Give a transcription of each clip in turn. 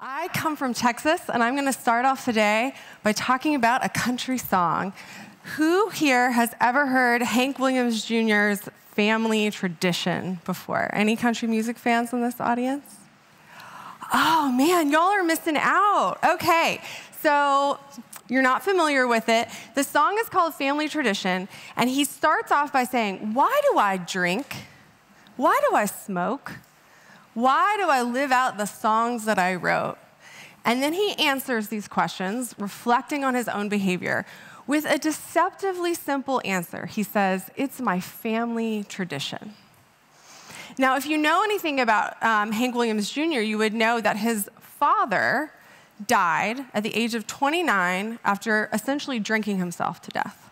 I come from Texas, and I'm going to start off today by talking about a country song. Who here has ever heard Hank Williams Jr.'s Family Tradition before? Any country music fans in this audience? Oh, man, y'all are missing out. Okay, so you're not familiar with it. The song is called Family Tradition, and he starts off by saying, why do I drink? Why do I smoke? Why do I live out the songs that I wrote? And then he answers these questions, reflecting on his own behavior, with a deceptively simple answer. He says, it's my family tradition. Now, if you know anything about Hank Williams Jr., you would know that his father died at the age of 29 after essentially drinking himself to death.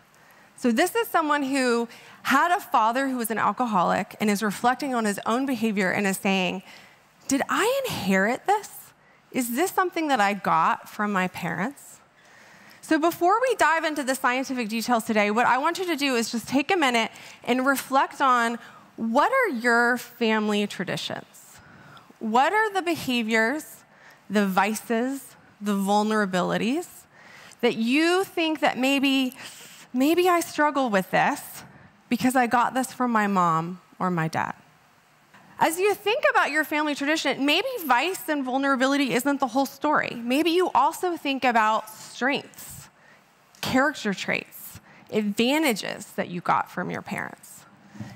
So this is someone who had a father who was an alcoholic and is reflecting on his own behavior and is saying, did I inherit this? Is this something that I got from my parents? So before we dive into the scientific details today, what I want you to do is just take a minute and reflect on what are your family traditions? What are the behaviors, the vices, the vulnerabilities that you think that maybe I struggle with this because I got this from my mom or my dad? As you think about your family tradition, maybe vice and vulnerability isn't the whole story. Maybe you also think about strengths, character traits, advantages that you got from your parents.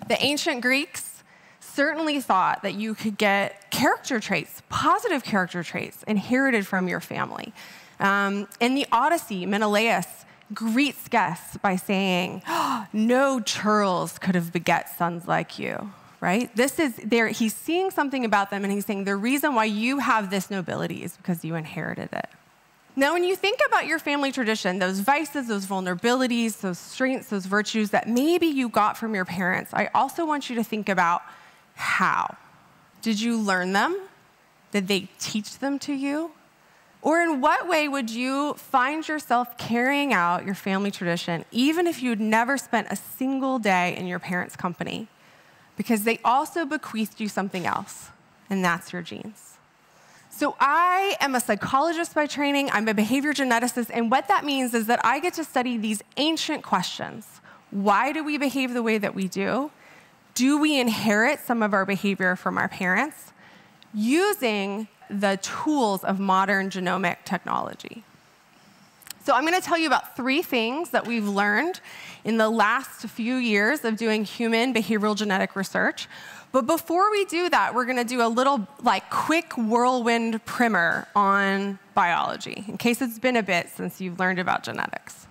The ancient Greeks certainly thought that you could get character traits, positive character traits, inherited from your family. In the Odyssey, Menelaus greets guests by saying, oh, no churls could have beget sons like you, right? He's seeing something about them, and he's saying the reason why you have this nobility is because you inherited it. Now, when you think about your family tradition, those vices, those vulnerabilities, those strengths, those virtues that maybe you got from your parents, I also want you to think about how. Did you learn them? Did they teach them to you? Or in what way would you find yourself carrying out your family tradition, even if you'd never spent a single day in your parents' company? Because they also bequeathed you something else, and that's your genes. So I am a psychologist by training. I'm a behavior geneticist, and what that means is that I get to study these ancient questions. Why do we behave the way that we do? Do we inherit some of our behavior from our parents? Using the tools of modern genomic technology. So I'm going to tell you about 3 things that we've learned in the last few years of doing human behavioral genetic research. But before we do that, we're going to do a little quick whirlwind primer on biology, in case it's been a bit since you've learned about genetics.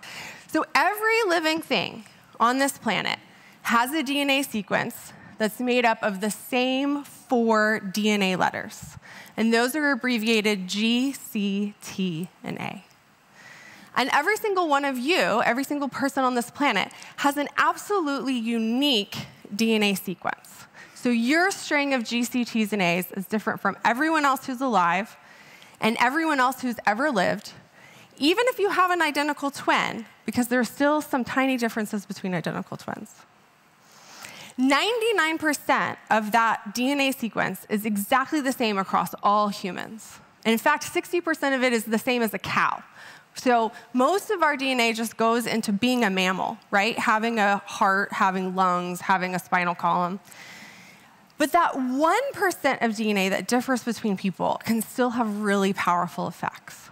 So every living thing on this planet has a DNA sequence that's made up of the same 4 DNA letters. And those are abbreviated G, C, T, and A. And every single one of you, every single person on this planet, has an absolutely unique DNA sequence. So your string of G, C, T's, and A's is different from everyone else who's alive and everyone else who's ever lived, even if you have an identical twin, because there are still some tiny differences between identical twins. 99% of that DNA sequence is exactly the same across all humans. And in fact, 60% of it is the same as a cow. So most of our DNA just goes into being a mammal, right? Having a heart, having lungs, having a spinal column. But that 1% of DNA that differs between people can still have really powerful effects.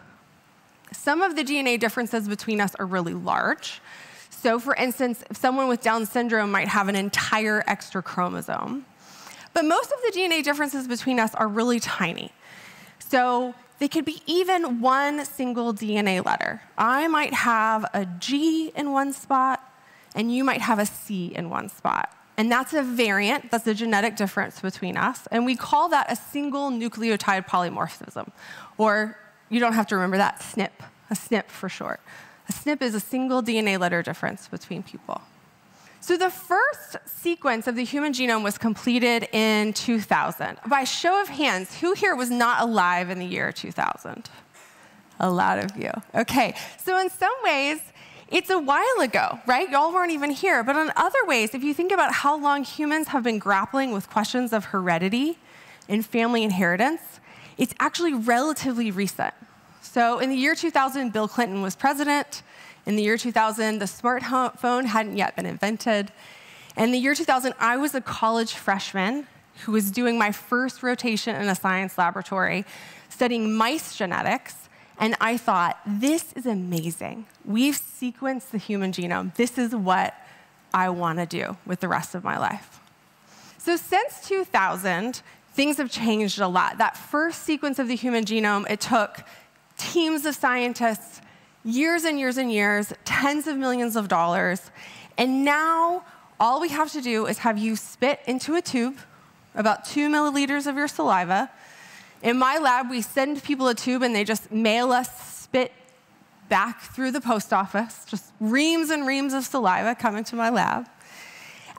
Some of the DNA differences between us are really large. So for instance, if someone with Down syndrome might have an entire extra chromosome. But most of the DNA differences between us are really tiny. So they could be even one single DNA letter. I might have a G in one spot, and you might have a C in one spot. And that's a variant, that's a genetic difference between us. And we call that a single nucleotide polymorphism. Or you don't have to remember that, SNP, a SNP for short. A SNP is a single DNA letter difference between people. So the first sequence of the human genome was completed in 2000. By show of hands, who here was not alive in the year 2000? A lot of you. Okay, so in some ways, it's a while ago, right? Y'all weren't even here. But in other ways, if you think about how long humans have been grappling with questions of heredity and family inheritance, it's actually relatively recent. So in the year 2000, Bill Clinton was president. In the year 2000, the smartphone hadn't yet been invented. And in the year 2000, I was a college freshman who was doing my first rotation in a science laboratory studying mice genetics. And I thought, this is amazing. We've sequenced the human genome. This is what I want to do with the rest of my life. So since 2000, things have changed a lot. That first sequence of the human genome, it took teams of scientists, years and years and years, tens of millions of dollars. And now, all we have to do is have you spit into a tube, about 2 milliliters of your saliva. In my lab, we send people a tube, and they just mail us spit back through the post office, just reams and reams of saliva coming to my lab.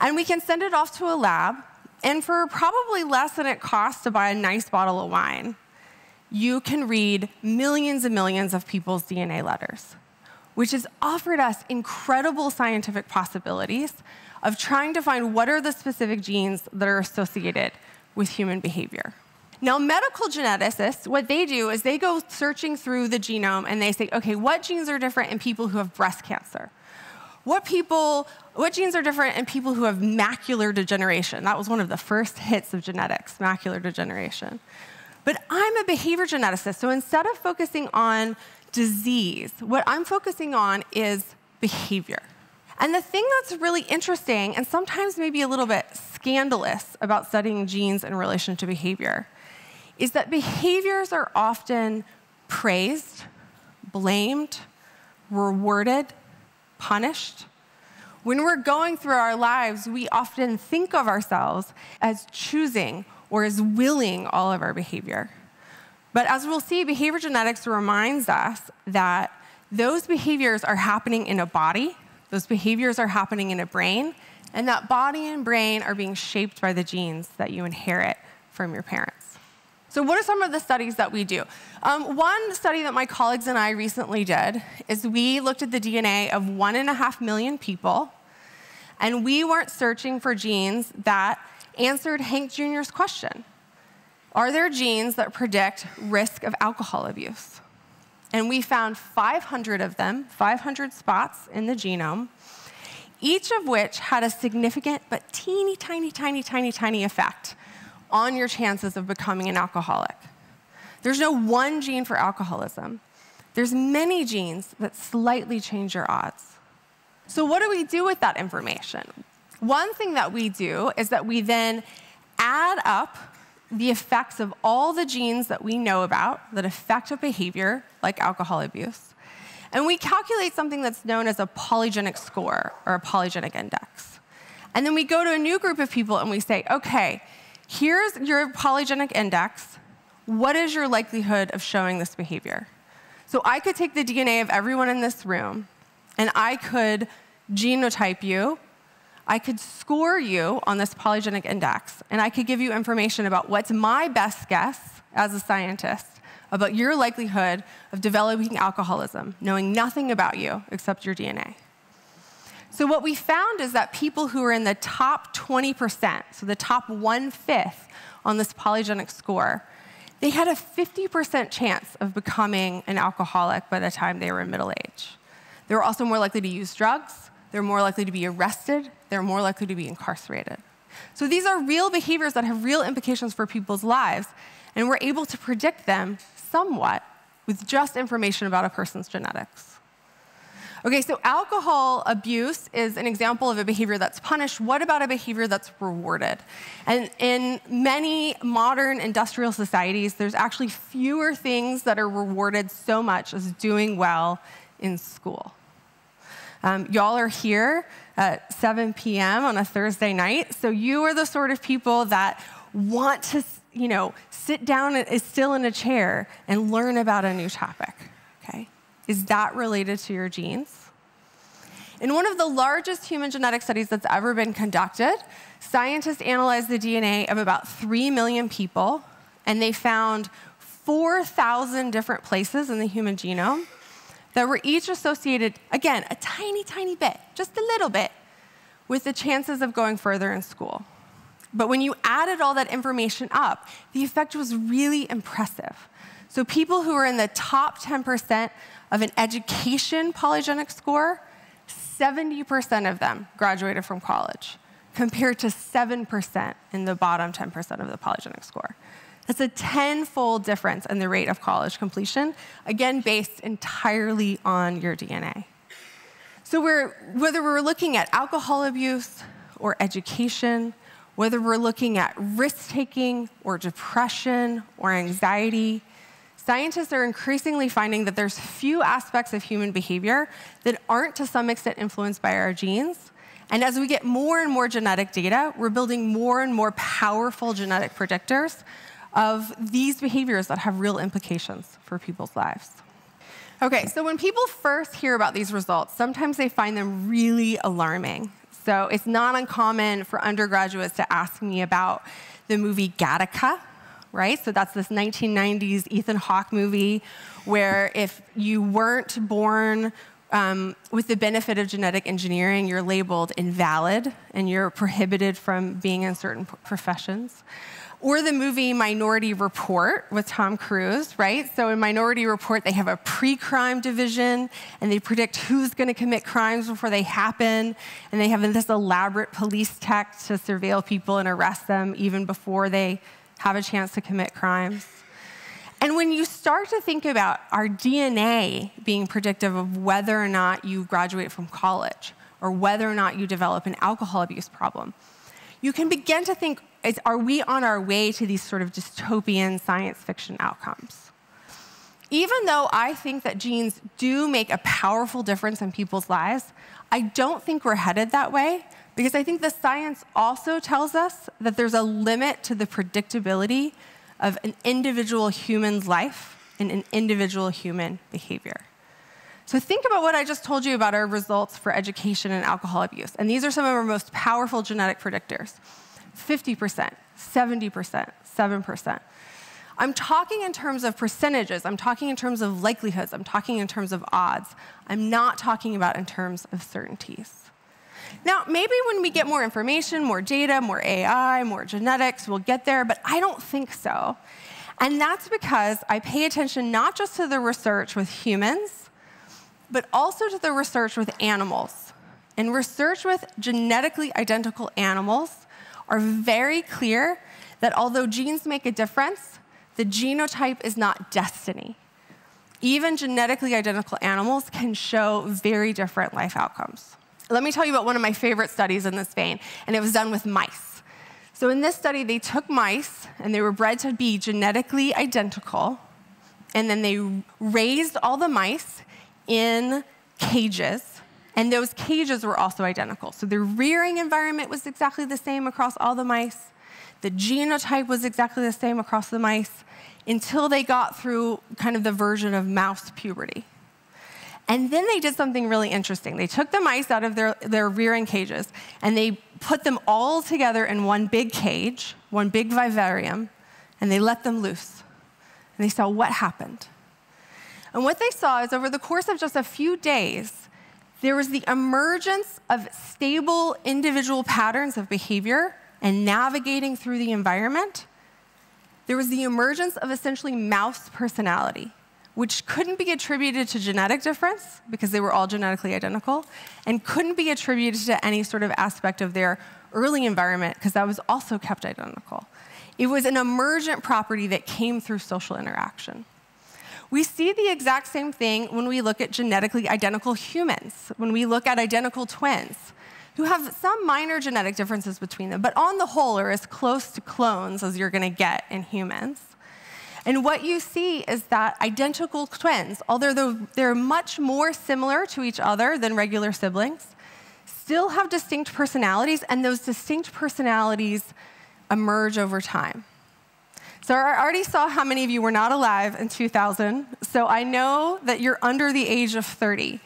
And we can send it off to a lab, and for probably less than it costs to buy a nice bottle of wine, you can read millions and millions of people's DNA letters, which has offered us incredible scientific possibilities of trying to find what are the specific genes that are associated with human behavior. Now, medical geneticists, what they do is they go searching through the genome and they say, okay, what genes are different in people who have breast cancer? What genes are different in people who have macular degeneration? That was one of the first hits of genetics, macular degeneration. But I'm a behavior geneticist, so instead of focusing on disease, what I'm focusing on is behavior. And the thing that's really interesting, and sometimes maybe a little bit scandalous about studying genes in relation to behavior, is that behaviors are often praised, blamed, rewarded, punished. When we're going through our lives, we often think of ourselves as choosing or as willing all of our behavior. But as we'll see, behavior genetics reminds us that those behaviors are happening in a body, those behaviors are happening in a brain, and that body and brain are being shaped by the genes that you inherit from your parents. So what are some of the studies that we do? One study that my colleagues and I recently did is we looked at the DNA of 1.5 million people, and we weren't searching for genes that answered Hank Jr.'s question. Are there genes that predict risk of alcohol abuse? And we found 500 of them, 500 spots in the genome, each of which had a significant but teeny, tiny, tiny, tiny, tiny effect on your chances of becoming an alcoholic. There's no one gene for alcoholism. There's many genes that slightly change your odds. So what do we do with that information? One thing that we do is that we then add up the effects of all the genes that we know about that affect a behavior, like alcohol abuse, and we calculate something that's known as a polygenic score, or a polygenic index. And then we go to a new group of people and we say, okay, here's your polygenic index. What is your likelihood of showing this behavior? So I could take the DNA of everyone in this room, and I could genotype you, I could score you on this polygenic index, and I could give you information about what's my best guess as a scientist about your likelihood of developing alcoholism, knowing nothing about you except your DNA. So what we found is that people who are in the top 20%, so the top 1/5 on this polygenic score, they had a 50% chance of becoming an alcoholic by the time they were in middle age. They were also more likely to use drugs. They're more likely to be arrested. They're more likely to be incarcerated. So these are real behaviors that have real implications for people's lives, and we're able to predict them somewhat with just information about a person's genetics. Okay, so alcohol abuse is an example of a behavior that's punished. What about a behavior that's rewarded? And in many modern industrial societies, there's actually fewer things that are rewarded so much as doing well in school. Y'all are here at 7 p.m. on a Thursday night, so you are the sort of people that want to, sit down still in a chair and learn about a new topic, okay? Is that related to your genes? In one of the largest human genetic studies that's ever been conducted, scientists analyzed the DNA of about 3 million people, and they found 4,000 different places in the human genome that were each associated, again, a tiny, tiny bit, just a little bit, with the chances of going further in school. But when you added all that information up, the effect was really impressive. So people who were in the top 10% of an education polygenic score, 70% of them graduated from college, compared to 7% in the bottom 10% of the polygenic score. That's a 10-fold difference in the rate of college completion, again, based entirely on your DNA. So whether we're looking at alcohol abuse or education, whether we're looking at risk-taking or depression or anxiety, scientists are increasingly finding that there's few aspects of human behavior that aren't to some extent influenced by our genes. And as we get more and more genetic data, we're building more and more powerful genetic predictors of these behaviors that have real implications for people's lives. Okay, so when people first hear about these results, sometimes they find them really alarming. So it's not uncommon for undergraduates to ask me about the movie Gattaca, right? So that's this 1990s Ethan Hawke movie where if you weren't born with the benefit of genetic engineering, you're labeled invalid and you're prohibited from being in certain professions. Or the movie Minority Report with Tom Cruise, right? So in Minority Report, they have a pre-crime division, and they predict who's going to commit crimes before they happen, and they have this elaborate police tech to surveil people and arrest them even before they have a chance to commit crimes. And when you start to think about our DNA being predictive of whether or not you graduate from college or whether or not you develop an alcohol abuse problem, you can begin to think, are we on our way to these sort of dystopian science fiction outcomes? Even though I think that genes do make a powerful difference in people's lives, I don't think we're headed that way, because I think the science also tells us that there's a limit to the predictability of an individual human's life and an individual human behavior. So think about what I just told you about our results for education and alcohol abuse. And these are some of our most powerful genetic predictors. 50%, 70%, 7%. I'm talking in terms of percentages. I'm talking in terms of likelihoods. I'm talking in terms of odds. I'm not talking about in terms of certainties. Now, maybe when we get more information, more data, more AI, more genetics, we'll get there, but I don't think so. And that's because I pay attention not just to the research with humans, but also to the research with animals. And research with genetically identical animals are very clear that although genes make a difference, the genotype is not destiny. Even genetically identical animals can show very different life outcomes. Let me tell you about one of my favorite studies in this vein, and it was done with mice. So in this study, they took mice, and they were bred to be genetically identical, and then they raised all the mice in cages, and those cages were also identical. So the rearing environment was exactly the same across all the mice. The genotype was exactly the same across the mice until they got through kind of the version of mouse puberty. And then they did something really interesting. They took the mice out of their rearing cages, and they put them all together in one big cage, one big vivarium, and they let them loose. And they saw what happened. And what they saw is over the course of just a few days, there was the emergence of stable individual patterns of behavior and navigating through the environment. There was the emergence of essentially mouse personality, which couldn't be attributed to genetic difference because they were all genetically identical, and couldn't be attributed to any sort of aspect of their early environment because that was also kept identical. It was an emergent property that came through social interaction. We see the exact same thing when we look at genetically identical humans, when we look at identical twins, who have some minor genetic differences between them, but on the whole are as close to clones as you're going to get in humans. And what you see is that identical twins, although they're much more similar to each other than regular siblings, still have distinct personalities, and those distinct personalities emerge over time. So I already saw how many of you were not alive in 2000, so I know that you're under the age of 30.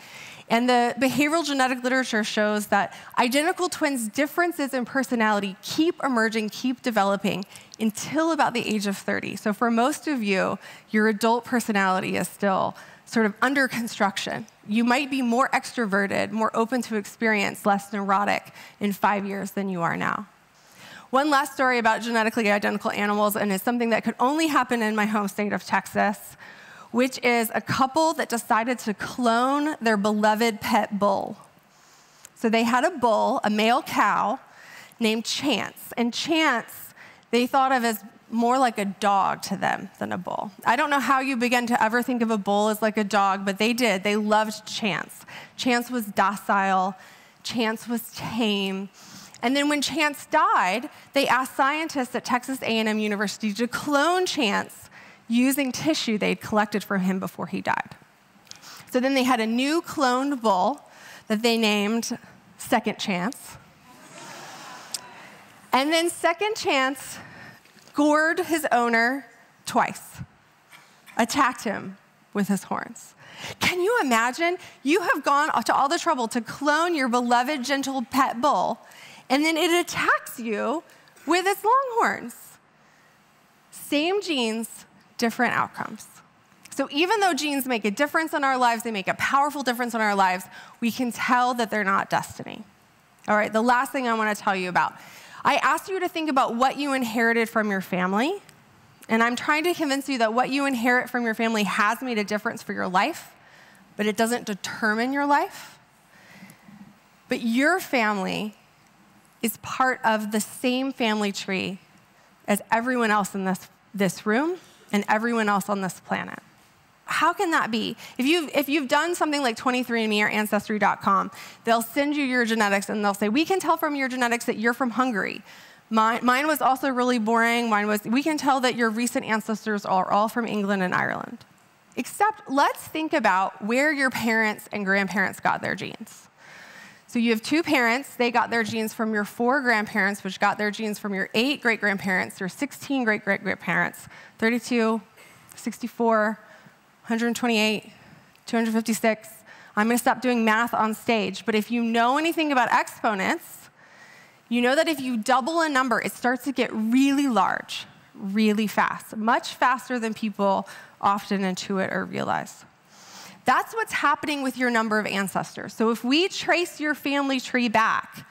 And the behavioral genetic literature shows that identical twins' differences in personality keep emerging, keep developing until about the age of 30. So for most of you, your adult personality is still sort of under construction. You might be more extroverted, more open to experience, less neurotic in 5 years than you are now. One last story about genetically identical animals, and it's something that could only happen in my home state of Texas, which is a couple that decided to clone their beloved pet bull. So they had a bull, a male cow, named Chance. And Chance, they thought of as more like a dog to them than a bull. I don't know how you began to ever think of a bull as like a dog, but they did. They loved Chance. Chance was docile. Chance was tame. And then when Chance died, they asked scientists at Texas A&M University to clone Chance using tissue they'd collected from him before he died. So then they had a new cloned bull that they named Second Chance. And then Second Chance gored his owner twice, attacked him with his horns. Can you imagine? You have gone to all the trouble to clone your beloved gentle pet bull, and then it attacks you with its longhorns. Same genes, different outcomes. So even though genes make a difference in our lives, they make a powerful difference in our lives, we can tell that they're not destiny. All right, the last thing I want to tell you about. I asked you to think about what you inherited from your family, and I'm trying to convince you that what you inherit from your family has made a difference for your life, but it doesn't determine your life. But your family is part of the same family tree as everyone else in this room and everyone else on this planet. How can that be? If you've done something like 23andMe or Ancestry.com, they'll send you your genetics and they'll say, we can tell from your genetics that you're from Hungary. Mine was also really boring. We can tell that your recent ancestors are all from England and Ireland. Except let's think about where your parents and grandparents got their genes. So you have two parents, they got their genes from your 4 grandparents, which got their genes from your 8 great-grandparents, your 16 great-great-grandparents, 32, 64, 128, 256. I'm going to stop doing math on stage, but if you know anything about exponents, you know that if you double a number, it starts to get really large, really fast, much faster than people often intuit or realize. That's what's happening with your number of ancestors. So if we trace your family tree back,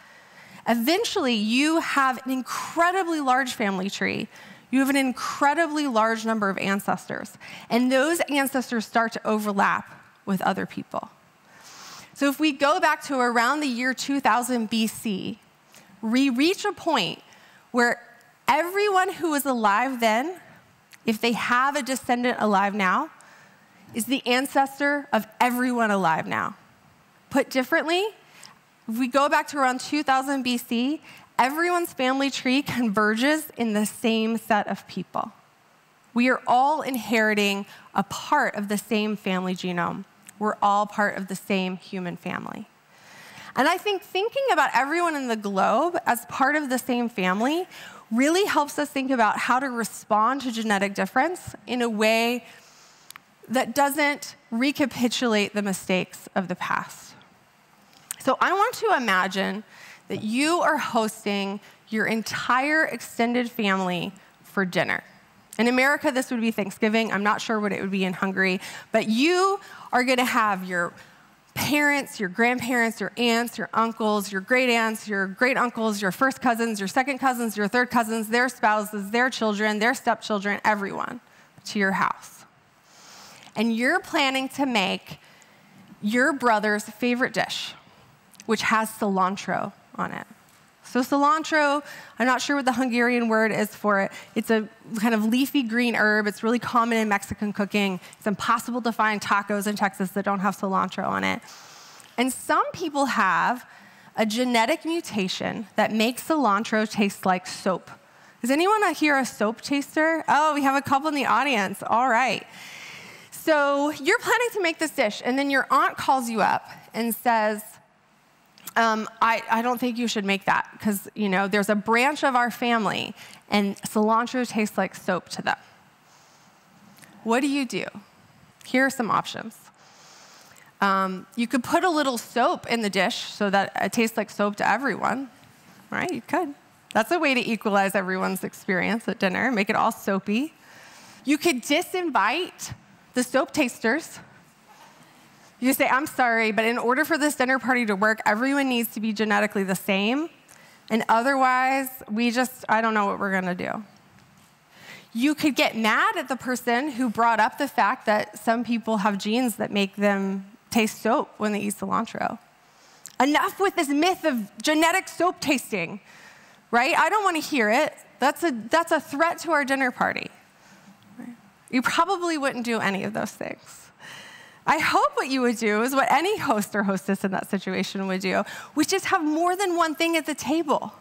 eventually you have an incredibly large family tree. You have an incredibly large number of ancestors, and those ancestors start to overlap with other people. So if we go back to around the year 2000 BC, we reach a point where everyone who was alive then, if they have a descendant alive now, is the ancestor of everyone alive now. Put differently, if we go back to around 2000 BC, everyone's family tree converges in the same set of people. We are all inheriting a part of the same family genome. We're all part of the same human family. And I think thinking about everyone in the globe as part of the same family really helps us think about how to respond to genetic difference in a way that doesn't recapitulate the mistakes of the past. So I want to imagine that you are hosting your entire extended family for dinner. In America, this would be Thanksgiving. I'm not sure what it would be in Hungary, but you are going to have your parents, your grandparents, your aunts, your uncles, your great aunts, your great uncles, your first cousins, your second cousins, your third cousins, their spouses, their children, their stepchildren, everyone to your house. And you're planning to make your brother's favorite dish, which has cilantro on it. So cilantro, I'm not sure what the Hungarian word is for it. It's a kind of leafy green herb. It's really common in Mexican cooking. It's impossible to find tacos in Texas that don't have cilantro on it. And some people have a genetic mutation that makes cilantro taste like soap. Is anyone here a soap taster? Oh, we have a couple in the audience. All right. So you're planning to make this dish, and then your aunt calls you up and says, I don't think you should make that because, there's a branch of our family and cilantro tastes like soap to them. What do? Here are some options. You could put a little soap in the dish so that it tastes like soap to everyone. Right? You could. That's a way to equalize everyone's experience at dinner, make it all soapy. You could disinvite the soap tasters. You say, I'm sorry, but in order for this dinner party to work, everyone needs to be genetically the same. And otherwise, I don't know what we're going to do. You could get mad at the person who brought up the fact that some people have genes that make them taste soap when they eat cilantro. Enough with this myth of genetic soap tasting, right? I don't want to hear it. That's a threat to our dinner party. You probably wouldn't do any of those things. I hope what you would do is what any host or hostess in that situation would do, which is have more than one thing at the table.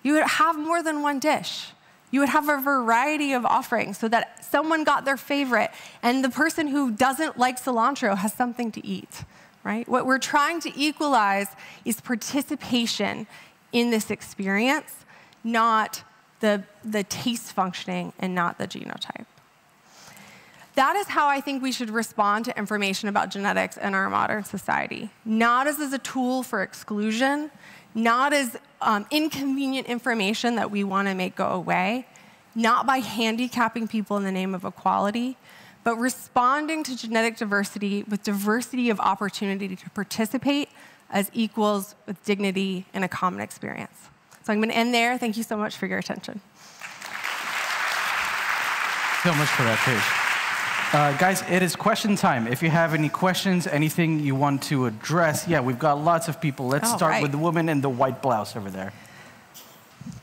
You would have more than one dish. You would have a variety of offerings so that someone got their favorite and the person who doesn't like cilantro has something to eat, right? What we're trying to equalize is participation in this experience, not the taste functioning and not the genotype. That is how I think we should respond to information about genetics in our modern society. Not as a tool for exclusion, not as inconvenient information that we want to make go away, not by handicapping people in the name of equality, but responding to genetic diversity with diversity of opportunity to participate as equals with dignity in a common experience. So I'm going to end there. Thank you so much for your attention. So much for that, Paige. Guys, it is question time. If you have any questions, anything you want to address, yeah, we've got lots of people. Let's start with the woman in the white blouse over there.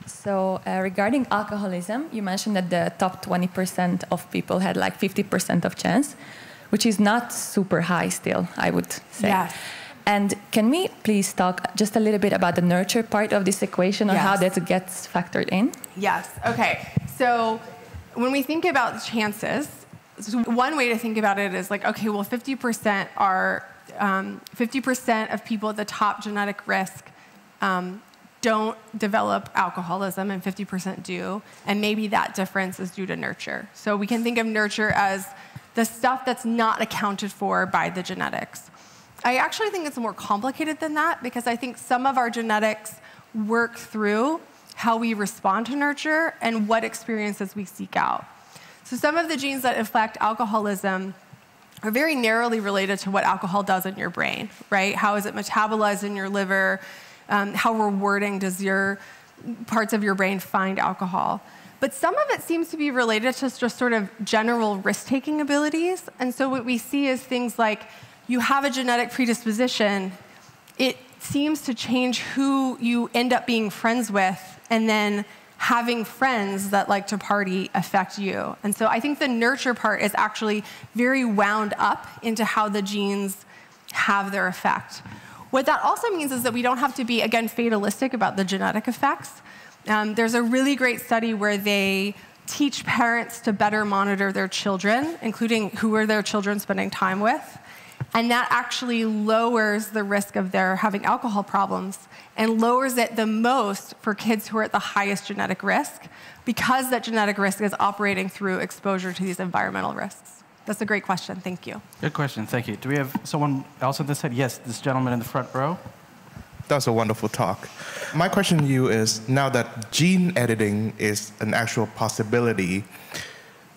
So regarding alcoholism, you mentioned that the top 20% of people had like 50% of chance, which is not super high still, I would say. Yes. And can we please talk just a little bit about the nurture part of this equation or how that gets factored in? Yes, okay. So when we think about chances, one way to think about it is like, okay, well, 50% are 50% of people at the top genetic risk don't develop alcoholism, and 50% do, and maybe that difference is due to nurture. So we can think of nurture as the stuff that's not accounted for by the genetics. I actually think it's more complicated than that because I think some of our genetics work through how we respond to nurture and what experiences we seek out. So some of the genes that affect alcoholism are very narrowly related to what alcohol does in your brain, right? How is it metabolized in your liver? How rewarding does your parts of your brain find alcohol? But some of it seems to be related to just sort of general risk-taking abilities. And so what we see is things like you have a genetic predisposition, it seems to change who you end up being friends with, and then having friends that like to party affect you. And so I think the nurture part is actually very wound up into how the genes have their effect. What that also means is that we don't have to be, again, fatalistic about the genetic effects. There's a really great study where they teach parents to better monitor their children, including who are their children spending time with. And that actually lowers the risk of their having alcohol problems and lowers it the most for kids who are at the highest genetic risk because that genetic risk is operating through exposure to these environmental risks. That's a great question. Thank you. Good question. Thank you. Do we have someone else on this side? Yes, this gentleman in the front row. That was a wonderful talk. My question to you is, now that gene editing is an actual possibility,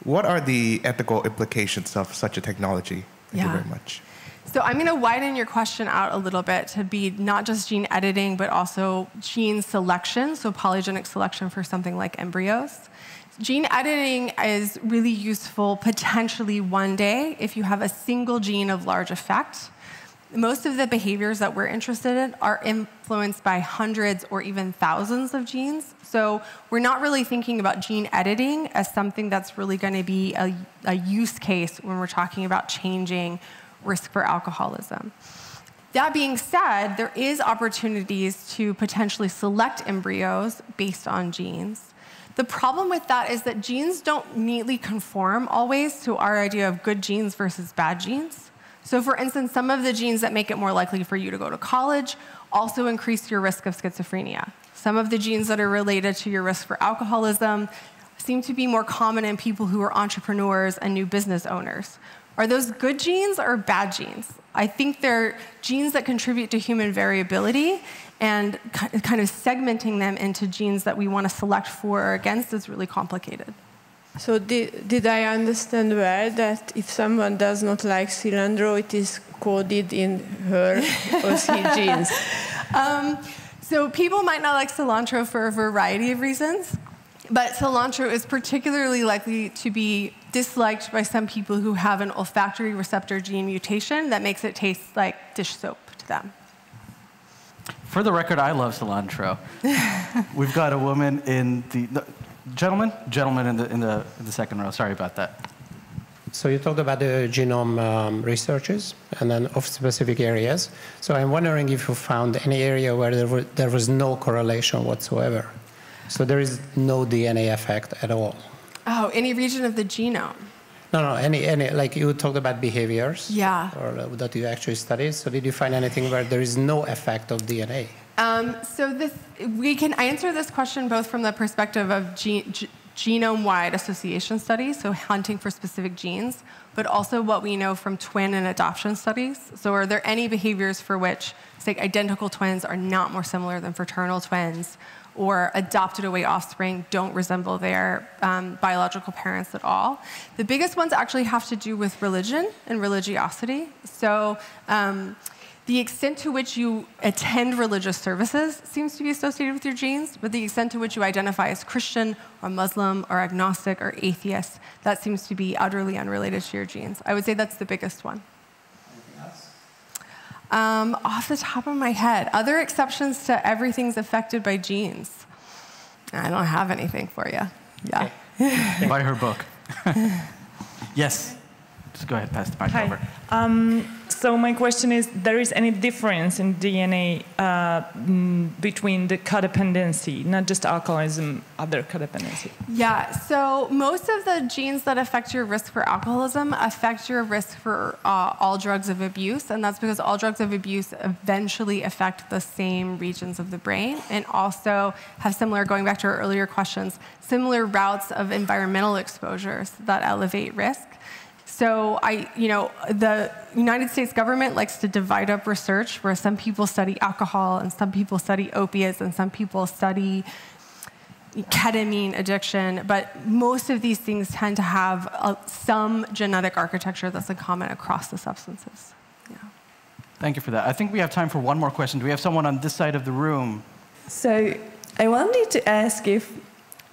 what are the ethical implications of such a technology? Thank you very much. So I'm going to widen your question out a little bit to be not just gene editing, but also gene selection, so polygenic selection for something like embryos. Gene editing is really useful potentially one day if you have a single gene of large effect. Most of the behaviors that we're interested in are influenced by hundreds or even thousands of genes. So we're not really thinking about gene editing as something that's really going to be a use case when we're talking about changing risk for alcoholism. That being said, there is opportunities to potentially select embryos based on genes. The problem with that is that genes don't neatly conform always to our idea of good genes versus bad genes. So for instance, some of the genes that make it more likely for you to go to college also increase your risk of schizophrenia. Some of the genes that are related to your risk for alcoholism seem to be more common in people who are entrepreneurs and new business owners. Are those good genes or bad genes? I think they're genes that contribute to human variability, and kind of segmenting them into genes that we want to select for or against is really complicated. So did I understand well that if someone does not like cilantro, it is coded in her or his genes? So people might not like cilantro for a variety of reasons, but cilantro is particularly likely to be disliked by some people who have an olfactory receptor gene mutation that makes it taste like dish soap to them. For the record, I love cilantro. We've got a woman in the gentleman in the second row. Sorry about that. So you talked about the genome researches and then of specific areas. So I'm wondering if you found any area where there was no correlation whatsoever. So there is no DNA effect at all. Oh, any region of the genome? No, any like you talked about behaviors. Yeah. Or that you actually studied. So did you find anything where there is no effect of DNA? We can answer this question both from the perspective of genome-wide association studies, so hunting for specific genes, but also what we know from twin and adoption studies. So are there any behaviors for which, say, identical twins are not more similar than fraternal twins, or adopted away offspring don't resemble their biological parents at all? The biggest ones actually have to do with religion and religiosity. So the extent to which you attend religious services seems to be associated with your genes, but the extent to which you identify as Christian or Muslim or agnostic or atheist, that seems to be utterly unrelated to your genes. I would say that's the biggest one. Anything else? Off the top of my head, other exceptions to everything's affected by genes. I don't have anything for you. Yeah. Okay. Buy her book. Yes. Just go ahead, pass the mic over. So my question is, there is any difference in DNA between the codependency, not just alcoholism, other codependency? Yeah, so most of the genes that affect your risk for alcoholism affect your risk for all drugs of abuse, and that's because all drugs of abuse eventually affect the same regions of the brain and also have similar, going back to our earlier questions, similar routes of environmental exposures that elevate risk. So the United States government likes to divide up research where some people study alcohol and some people study opiates and some people study ketamine addiction, but most of these things tend to have some genetic architecture that's in common across the substances. Yeah. Thank you for that. I think we have time for one more question. Do we have someone on this side of the room? So I wanted to ask if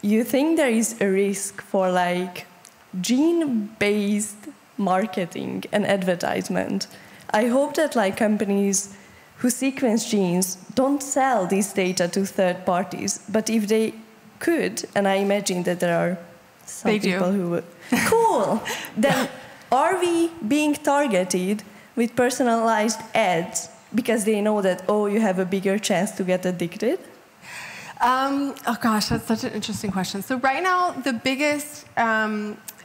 you think there is a risk for gene-based marketing and advertisement. I hope that companies who sequence genes don't sell this data to third parties, but if they could, and I imagine that there are some people who would. Cool! Then are we being targeted with personalized ads because they know that, oh, you have a bigger chance to get addicted? Oh gosh, that's such an interesting question. So right now, the biggest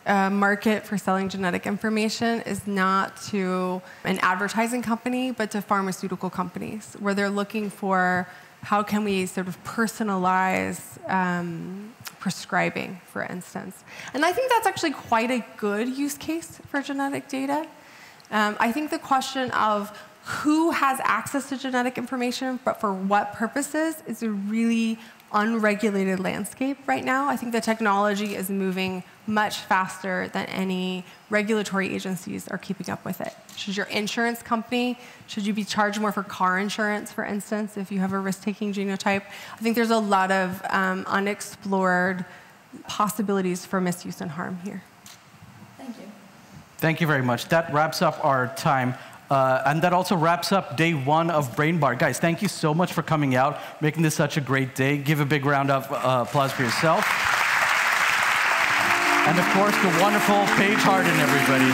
market for selling genetic information is not to an advertising company, but to pharmaceutical companies, where they're looking for how can we sort of personalize prescribing, for instance. And I think that's actually quite a good use case for genetic data. I think the question of who has access to genetic information, but for what purposes, is a really unregulated landscape right now. I think the technology is moving much faster than any regulatory agencies are keeping up with it. Should your insurance company, should you be charged more for car insurance, for instance, if you have a risk-taking genotype? I think there's a lot of unexplored possibilities for misuse and harm here. Thank you. Thank you very much. That wraps up our time. And that also wraps up day one of Brain Bar. Guys, thank you so much for coming out, making this such a great day. Give a big round of applause for yourself. And of course, the wonderful Paige Harden, everybody.